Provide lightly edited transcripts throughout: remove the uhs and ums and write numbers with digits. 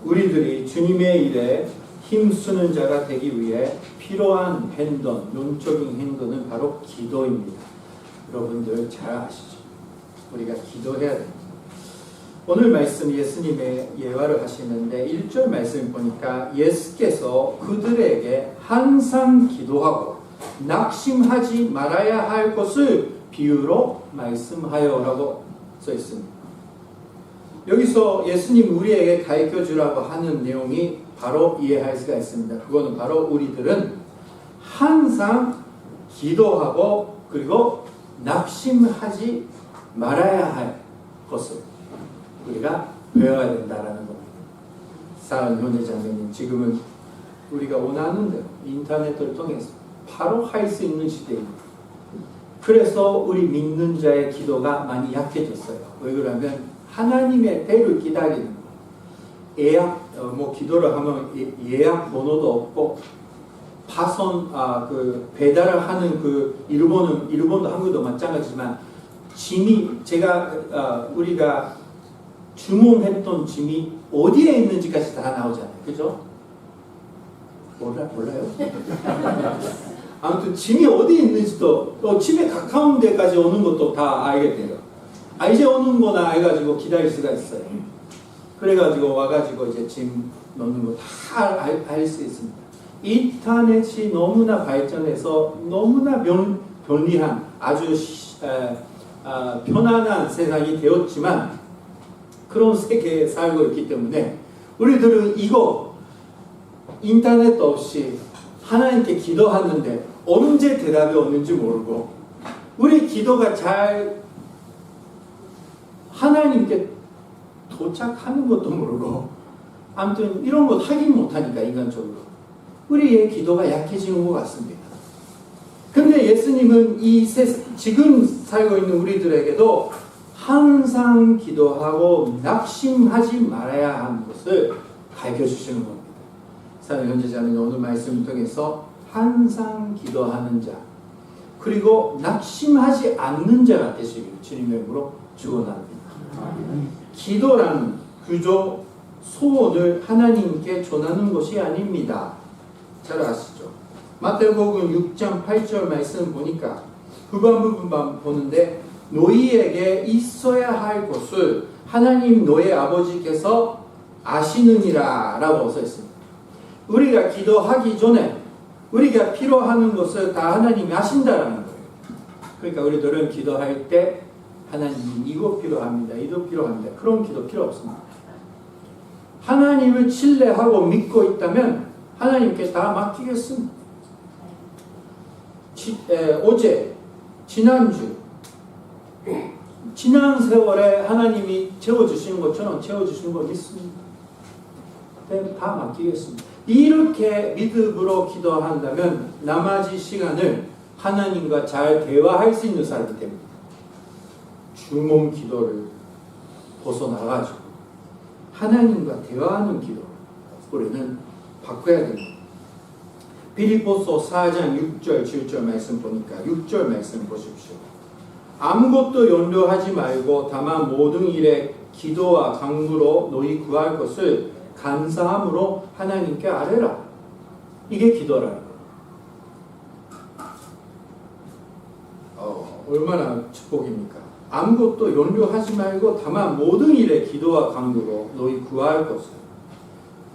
우리들이 주님의 일에 힘쓰는 자가 되기 위해 필요한 행동, 영적인 행동은 바로 기도입니다. 여러분들 잘 아시죠? 우리가 기도해야 됩니다. 오늘 말씀 예수님의 예화를 하시는데 1절 말씀 보니까 예수께서 그들에게 항상 기도하고 낙심하지 말아야 할 것을 비유로 말씀하여라고 써 있습니다. 여기서 예수님 우리에게 가르쳐 주라고 하는 내용이 바로 이해할 수가 있습니다. 그거는 바로 우리들은 항상 기도하고 그리고 낙심하지 말아야 할 것을 우리가 배워야 된다라는 겁니다. 사랑하는 형제자매님, 지금은 우리가 원하는 대로 인터넷을 통해서 바로 할 수 있는 시대입니다. 그래서 우리 믿는 자의 기도가 많이 약해졌어요. 왜 그러면 하나님의 때를 기다리는 거예요. 기도를 하면 예약 번호도 없고 배달을 하는 일본도 한국도 마찬가지지만 짐이 우리가 주문했던 짐이 어디에 있는지까지 다 나오잖아요. 그죠? 몰라요? 아무튼 짐이 어디에 있는지도 또 집에 가까운 데까지 오는 것도 다 알게 돼요. 이제 오는 거나 해가지고 기다릴 수가 있어요. 그래가지고 와가지고 이제 짐 넣는 거 다 알 수 있습니다. 인터넷이 너무나 발전해서 너무나 편리한 아주 편안한 세상이 되었지만 그런 세계에 살고 있기 때문에 우리들은 이거 인터넷 없이 하나님께 기도하는데 언제 대답이 오는지 모르고 우리 기도가 잘 하나님께 도착하는 것도 모르고 아무튼 이런 것 하긴 못하니까 인간적으로 우리의 기도가 약해지는 것 같습니다. 근데 예수님은 지금 살고 있는 우리들에게도 항상 기도하고 낙심하지 말아야 하는 것을 가르쳐 주시는 겁니다. 사랑하는 형제자매는 오늘 말씀을 통해서 항상 기도하는 자 그리고 낙심하지 않는 자가 되시기를 주님의 이름으로 축원합니다. 기도라는 구조 소원을 하나님께 전하는 것이 아닙니다. 잘 아시죠? 마태복음 6장 8절 말씀 보니까 후반부분 보는데 너희에게 있어야 할 것을 하나님 너의 아버지께서 아시느니라 라고 써 있습니다. 우리가 기도하기 전에 우리가 필요하는 것을 다 하나님이 아신다라는 거예요. 그러니까 우리들은 기도할 때 하나님 이거 필요합니다. 이거 필요합니다. 그런 기도 필요 없습니다. 하나님을 신뢰하고 믿고 있다면 하나님께 다 맡기겠습니다. 지난주 지난 세월에 하나님이 채워주시는 것처럼 채워주시는 거 믿습니다. 다 맡기겠습니다. 이렇게 믿음으로 기도한다면 나머지 시간을 하나님과 잘 대화할 수 있는 사람이 됩니다. 주몽 기도를 벗어나가지고 하나님과 대화하는 기도 우리는 바꿔야 됩니다. 빌립보서 4장 6절 7절 말씀 보니까 6절 말씀 보십시오. 아무것도 염려하지 말고 다만 모든 일에 기도와 간구로 너희 구할 것을 감사함으로 하나님께 아뢰라. 이게 기도라는 거예요. 얼마나 축복입니까? 아무것도 염려하지 말고 다만 모든 일에 기도와 간구로 너희 구할 것을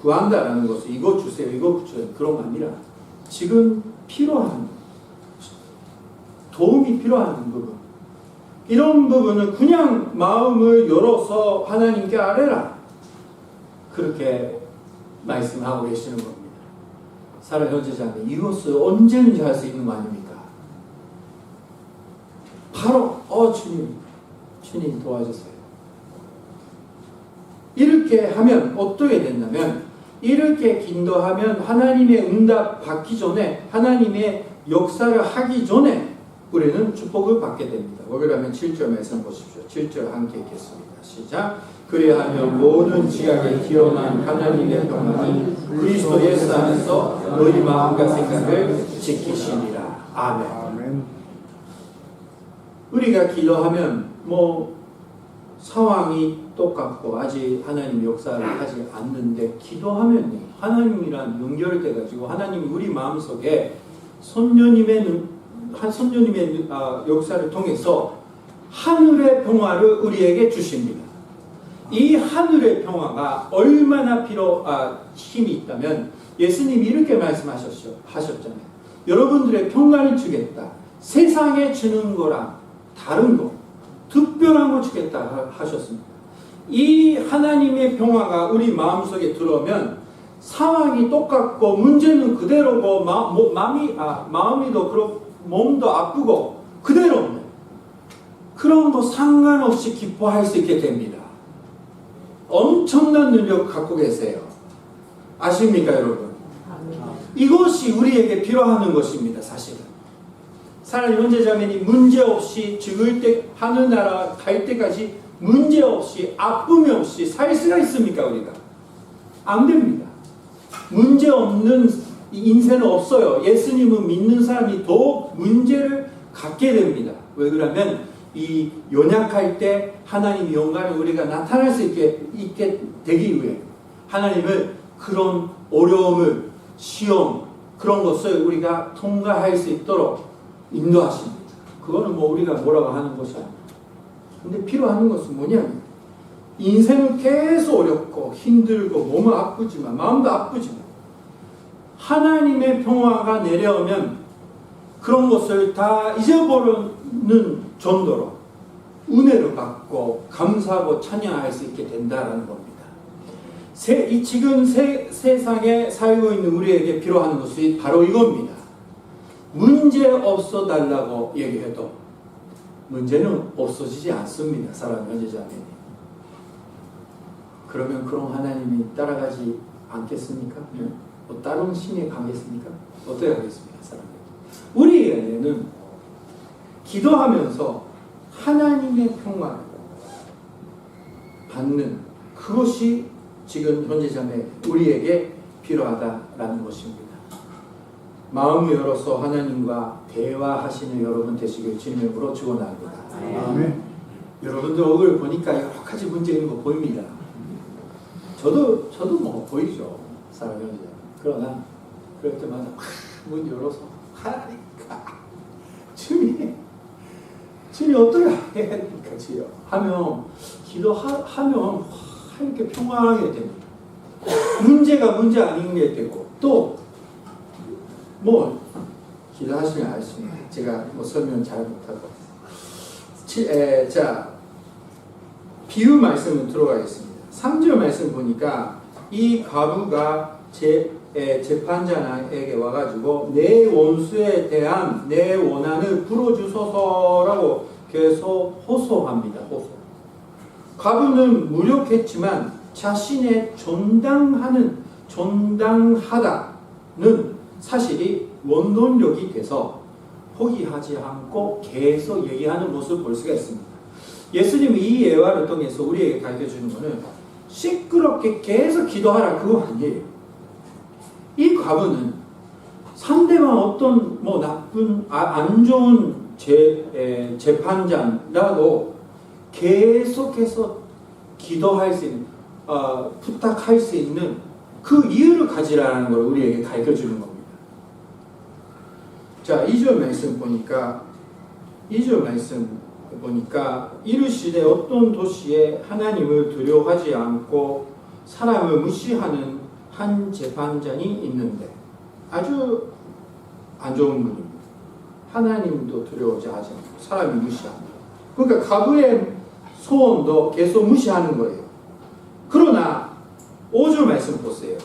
구한다라는 것은 이거 주세요 이거 주세요 그런 거 아니라 지금 필요한 도움이 필요한 부분 이런 부분은 그냥 마음을 열어서 하나님께 아뢰라 그렇게 말씀하고 계시는 겁니다. 사랑하는 형제자매 이것을 언제든지 할 수 있는 거 아닙니까? 바로 주님 도와주세요. 이렇게 하면 어떻게 된다면 이렇게 기도하면 하나님의 응답 받기 전에 하나님의 역사를 하기 전에 우리는 축복을 받게 됩니다. 왜냐하면 7절 말씀 보십시오. 7절 함께 읽겠습니다. 시작. 그리하면 모든 지각에 기원한 하나님의 평강이 그리스도 예수 안에서 너희 마음과 생각을 지키시니라. 아멘. 우리가 기도하면 상황이 똑같고 아직 하나님 역사를 하지 않는데 기도하면요, 하나님이랑 연결돼 가지고 하나님이 우리 마음속에 선녀님의 역사를 통해서 하늘의 평화를 우리에게 주십니다. 이 하늘의 평화가 얼마나 힘이 있다면 예수님이 이렇게 말씀하셨잖아요. 여러분들의 평화를 주겠다. 세상에 주는 거랑 다른 거, 특별한 거 주겠다 하셨습니다. 이 하나님의 평화가 우리 마음속에 들어오면 상황이 똑같고 문제는 그대로고 마음이도 그렇고 몸도 아프고 그대로입니다. 그런 거 상관없이 기뻐할 수 있게 됩니다. 엄청난 능력 갖고 계세요. 아십니까, 여러분? 이것이 우리에게 필요한 것입니다, 사실은. 사랑하는 형제자매니 문제없이 죽을 때 하늘나라 갈 때까지 문제없이 아픔이 없이 살 수가 있습니까, 우리가? 안 됩니다. 문제없는 인생은 없어요. 예수님은 믿는 사람이 더 문제를 갖게 됩니다. 왜 그러면 이 연약할 때 하나님의 영광을 우리가 나타날 수 있게 되기 위해 하나님은 그런 어려움을, 시험, 그런 것을 우리가 통과할 수 있도록 인도하십니다. 그거는 우리가 뭐라고 하는 것이 아닙니다. 근데 필요한 것은 뭐냐면 인생은 계속 어렵고 힘들고 몸은 아프지만 마음도 아프지만 하나님의 평화가 내려오면 그런 것을 다 잊어버리는 정도로 은혜를 받고 감사하고 찬양할 수 있게 된다는 겁니다. 지금 세상에 살고 있는 우리에게 필요한 것이 바로 이겁니다. 문제 없어 달라고 얘기해도 문제는 없어지지 않습니다. 사랑 형제자매님. 그러면 그런 하나님이 따라가지 않겠습니까? 다른 신에 가겠습니까? 어떻게 하겠습니까? 사랑님. 우리에게는 기도하면서 하나님의 평화를 받는 그것이 지금 현재자매 우리에게 필요하다라는 것입니다. 마음을 열어서 하나님과 대화하시는 여러분 되시길 주님으로 축원합니다. 아멘. 여러분들 얼굴 보니까 여러 가지 문제 있는 거 보입니다. 저도 보이죠. 사랑하는 여러분. 그러나 그럴 때마다 문 열어서 하나님 주님 어떻게 해야 됩니까? 주여 하면 기도하면 이렇게 평안하게 됩니다. 문제가 문제 아닌 게 되고 또 기도하시면 알겠습니다. 제가 설명 잘 못하고 자 비유 말씀을 들어가겠습니다. 3절 말씀 보니까 이 과부가 재판장에게 와가지고 내 원수에 대한 내 원한을 풀어주소서라고 계속 호소합니다. 과부는 무력했지만 자신의 정당하다는 사실이 원동력이 돼서 포기하지 않고 계속 얘기하는 모습을 볼 수가 있습니다. 예수님이 이 예화를 통해서 우리에게 가르쳐주는 것은 시끄럽게 계속 기도하라 그거 아니에요. 이 과부는 상대방 어떤 나쁜 안 좋은 재판장이라도 계속해서 기도할 수 있는 부탁할 수 있는 그 이유를 가지라는 걸 우리에게 가르쳐 주는 겁니다. 자, 2절 말씀 보니까 이르시되 어떤 도시에 하나님을 두려워하지 않고 사람을 무시하는 한 재판장이 있는데 아주 안 좋은 분입니다. 하나님도 두려워하지 않고 사람이 무시합니다. 그러니까 과부의 소원도 계속 무시하는 거예요. 그러나 5절 말씀 보세요.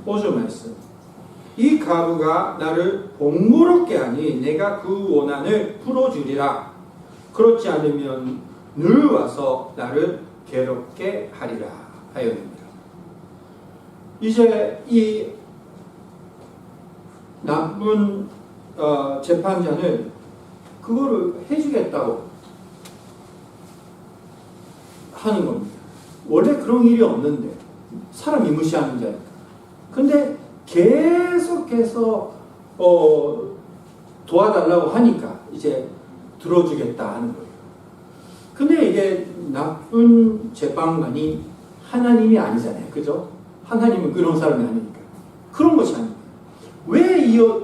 5절 말씀. 이 과부가 나를 번거롭게 하니 내가 그 원한을 풀어주리라. 그렇지 않으면 늘 와서 나를 괴롭게 하리라 하였습니다. 이제 이 나쁜 재판장을 그거를 해주겠다고 하는 겁니다. 원래 그런 일이 없는데 사람이 무시하는 자니까. 근데 계속해서 도와달라고 하니까 이제 들어주겠다 하는 거예요. 근데 이게 나쁜 재방관이 하나님이 아니잖아요. 그죠? 하나님은 그런 사람이 아니니까. 그런 것이 아닙니다. 왜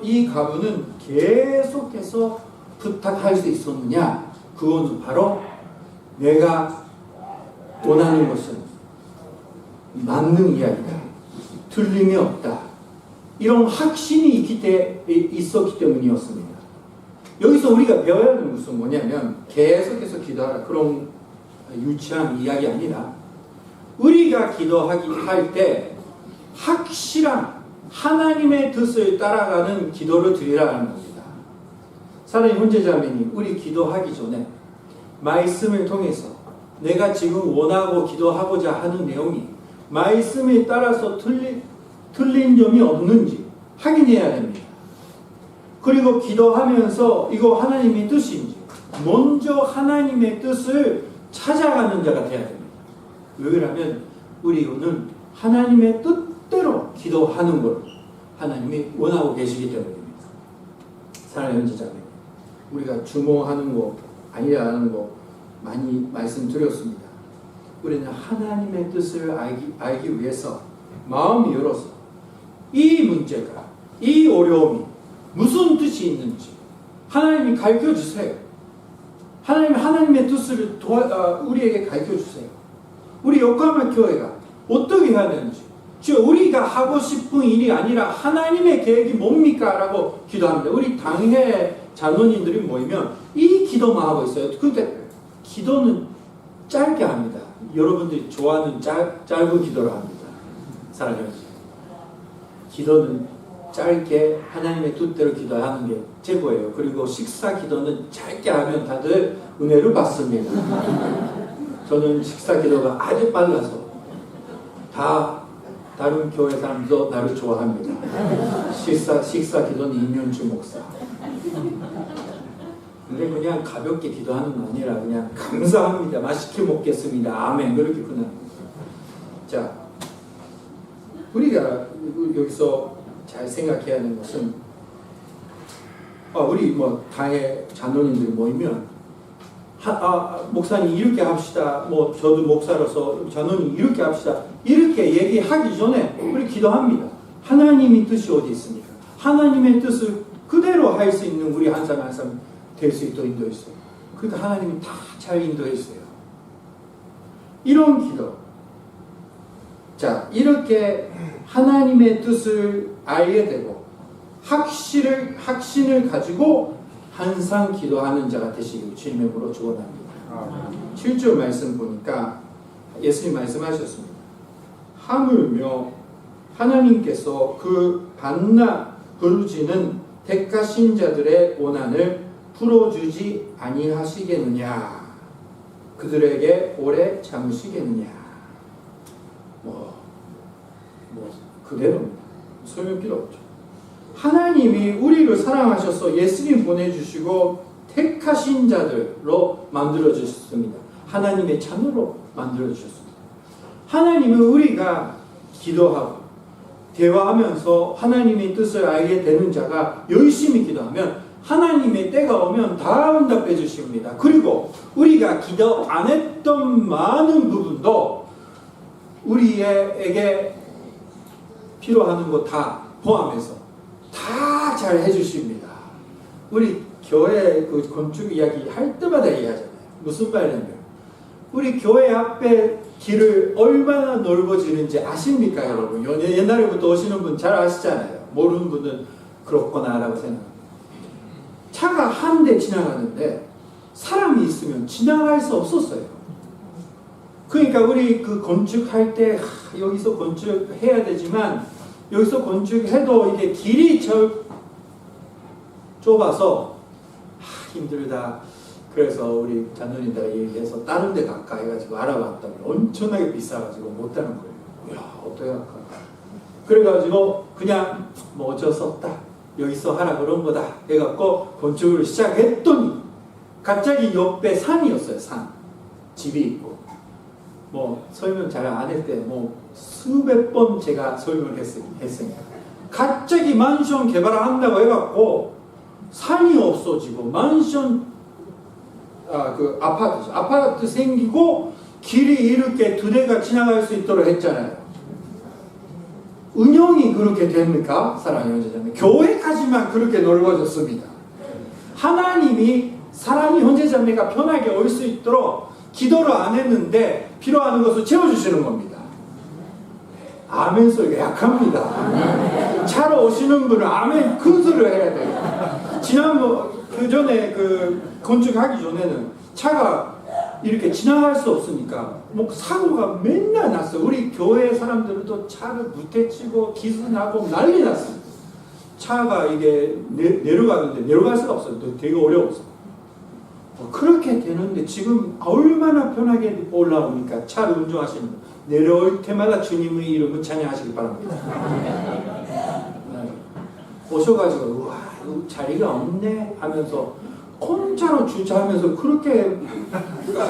이 가부는 계속해서 부탁할 수 있었느냐? 그것은 바로 내가 원하는 것은 맞는 이야기다. 틀림이 없다. 이런 확신이 있었기 때문이었습니다. 여기서 우리가 배워야 하는 것은 뭐냐면 계속해서 기도하라. 그런 유치한 이야기 아니라 우리가 할 때 확실한 하나님의 뜻을 따라가는 기도를 드리라는 겁니다. 사랑하는 형제자매님, 우리 기도하기 전에 말씀을 통해서 내가 지금 원하고 기도하고자 하는 내용이 말씀에 따라서 틀린 점이 없는지 확인해야 됩니다. 그리고 기도하면서 이거 하나님의 뜻인지 먼저 하나님의 뜻을 찾아가는 자가 되어야 됩니다. 왜 그러냐면 우리 오늘 하나님의 뜻대로 기도하는 걸 하나님이 원하고 계시기 때문입니다. 사랑하는 형제자매, 우리가 주목하는 거 아니라는 거 많이 말씀드렸습니다. 우리는 하나님의 뜻을 알기 위해서 마음이 열어서 이 문제가, 이 어려움이 무슨 뜻이 있는지 하나님이 가르쳐 주세요. 하나님의 뜻을 우리에게 가르쳐 주세요. 우리 역가마 교회가 어떻게 해야 되는지, 즉 우리가 하고 싶은 일이 아니라 하나님의 계획이 뭡니까? 라고 기도합니다. 우리 당회 자녀님들이 모이면 이 기도만 하고 있어요. 그러니까 기도는 짧게 합니다. 여러분들이 좋아하는 짧은 기도를 합니다. 사랑해요. 기도는 짧게 하나님의 뜻대로 기도하는 게 최고예요. 그리고 식사 기도는 짧게 하면 다들 은혜를 받습니다. 저는 식사 기도가 아주 빨라서 다른 교회 사람도 나를 좋아합니다. 식사 기도는 임현주 목사. 근데 그냥 가볍게 기도하는 거 아니라 그냥 감사합니다. 맛있게 먹겠습니다. 아멘. 그렇게 끝납니다. 자, 우리가 여기서 잘 생각해야 하는 것은 우리 당의 자녀님들이 모이면 목사님 이렇게 합시다. 저도 목사로서 자녀님 이렇게 합시다. 이렇게 얘기하기 전에 우리 기도합니다. 하나님의 뜻이 어디 있습니까? 하나님의 뜻을 그대로 할 수 있는 우리 한 사람 한 사람 될 수 있도록 인도했어요. 그러니까 하나님이 다 잘 인도했어요. 이런 기도. 자, 이렇게 하나님의 뜻을 알게 되고 확신을 가지고 항상 기도하는 자가 되시길 주님으로 축원합니다. 7절 말씀 보니까 예수님 말씀하셨습니다. 하물며 하나님께서 그 반나 부르짖는 택하신 자들의 원한을 풀어주지 아니하시겠느냐? 그들에게 오래 참으시겠느냐? 그대로입니다. 설명 필요 없죠. 하나님이 우리를 사랑하셔서 예수님 보내주시고 택하신 자들로 만들어주셨습니다. 하나님의 자녀로 만들어주셨습니다. 하나님은 우리가 기도하고 대화하면서 하나님의 뜻을 알게 되는 자가 열심히 기도하면 하나님의 때가 오면 다 응답해 주십니다. 그리고 우리가 기도 안 했던 많은 부분도 우리에게 필요한 거 다 포함해서 다 잘 해주십니다. 우리 교회 그 건축 이야기 할 때마다 얘기하잖아요. 무슨 말이냐면 우리 교회 앞에 길을 얼마나 넓어지는지 아십니까, 여러분? 옛날부터 오시는 분 잘 아시잖아요. 모르는 분은 그렇구나라고 생각합니다. 차가 한 대 지나가는데 사람이 있으면 지나갈 수 없었어요. 그러니까 우리 그 건축할 때 여기서 건축해야 되지만 여기서 건축해도 이게 길이 좁아서 힘들다. 그래서 우리 자녀님들 얘기해서 다른 데 갈까 해가지고 알아봤더니 엄청나게 비싸가지고 못하는 거예요. 야, 어떻게 할까? 그래가지고 그냥 어쩔 수 없다. 여기서 하라 그런 거다. 해갖고 건축을 시작했더니 갑자기 옆에 산이었어요. 산. 집이 있고. 설명 잘 안 했대. 수백 번 제가 설명했으니까. 갑자기 만션 개발을 한다고 해갖고 산이 없어지고 만션 아파트 생기고 길이 이렇게 두 대가 지나갈 수 있도록 했잖아요. 운영이 그렇게 됩니까? 사랑하는 형제자매, 교회까지만 그렇게 넓어졌습니다. 하나님이 사랑하는 형제자매가 편하게 올 수 있도록 기도를 안 했는데 필요한 것을 채워주시는 겁니다. 아멘 소리가 약합니다. 차로 오시는 분은 아멘 큰 소리를 해야 돼요. 그 전에 건축하기 전에는 차가 이렇게 지나갈 수 없으니까 뭐 사고가 맨날 났어요. 우리 교회 사람들도 차를 무태치고 기스나고 난리 났어요. 차가 이게 내려가는데 내려갈 수가 없어요. 되게 어려웠어요. 그렇게 되는데 지금 얼마나 편하게 올라오니까 차를 운전하시는 분 내려올 때마다 주님의 이름을 찬양하시기 바랍니다. 오셔가지고 우와 자리가 없네 하면서 공짜로 주차하면서 그렇게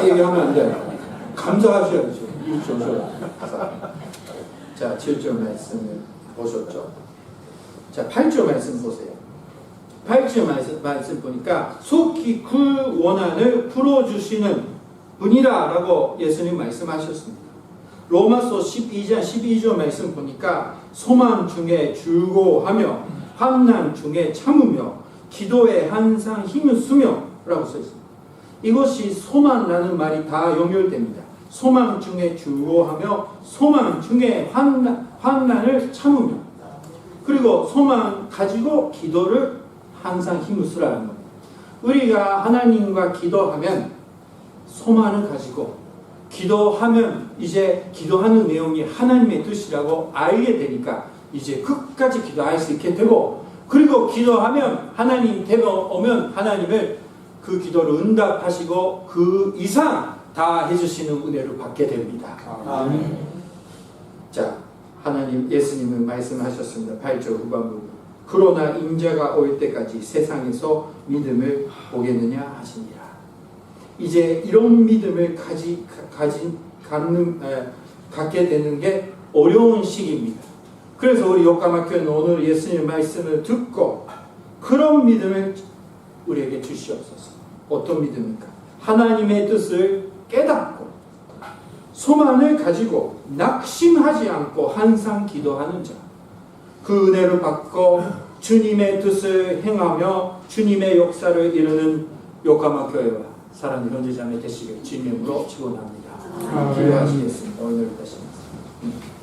얘기하면 안 돼요. 감사하셔야죠. 이렇게 오셔. 자, 7절 말씀을 보셨죠? 자, 8절 말씀 보세요. 8절 말씀 보니까 속히 그 원한을 풀어주시는 분이라 라고 예수님 말씀하셨습니다. 로마서 12장 12절 말씀 보니까 소망 중에 즐거워하며 환난 중에 참으며 기도에 항상 힘을 쓰며 라고 써있습니다. 이것이 소망이라는 말이 다 연결됩니다. 소망 중에 즐거워하며 소망 중에 환난을 참으며 그리고 소망 가지고 기도를 항상 힘을 쓰라는 겁니다. 우리가 하나님과 기도하면 소망을 가지고 기도하면 이제 기도하는 내용이 하나님의 뜻이라고 알게 되니까 이제 끝까지 기도할 수 있게 되고 그리고 기도하면 하나님 오면 하나님을 그 기도를 응답하시고 그 이상 다 해주시는 은혜를 받게 됩니다. 아멘. 자, 하나님 예수님은 말씀하셨습니다. 8절 후반부 그러나 인자가 올 때까지 세상에서 믿음을 보겠느냐 하시니라. 이제 이런 믿음을 갖게 되는 게 어려운 시기입니다. 그래서 우리 요까마교회는 오늘 예수님의 말씀을 듣고 그런 믿음을 우리에게 주시옵소서. 어떤 믿음입니까? 하나님의 뜻을 깨닫고 소망을 가지고 낙심하지 않고 항상 기도하는 자. 그 은혜를 받고 주님의 뜻을 행하며 주님의 역사를 이루는 요까마교회와 사랑하는 형제자매 되시길 주님으로 축원합니다. 기도하시겠습니다. 오늘 다시 말씀.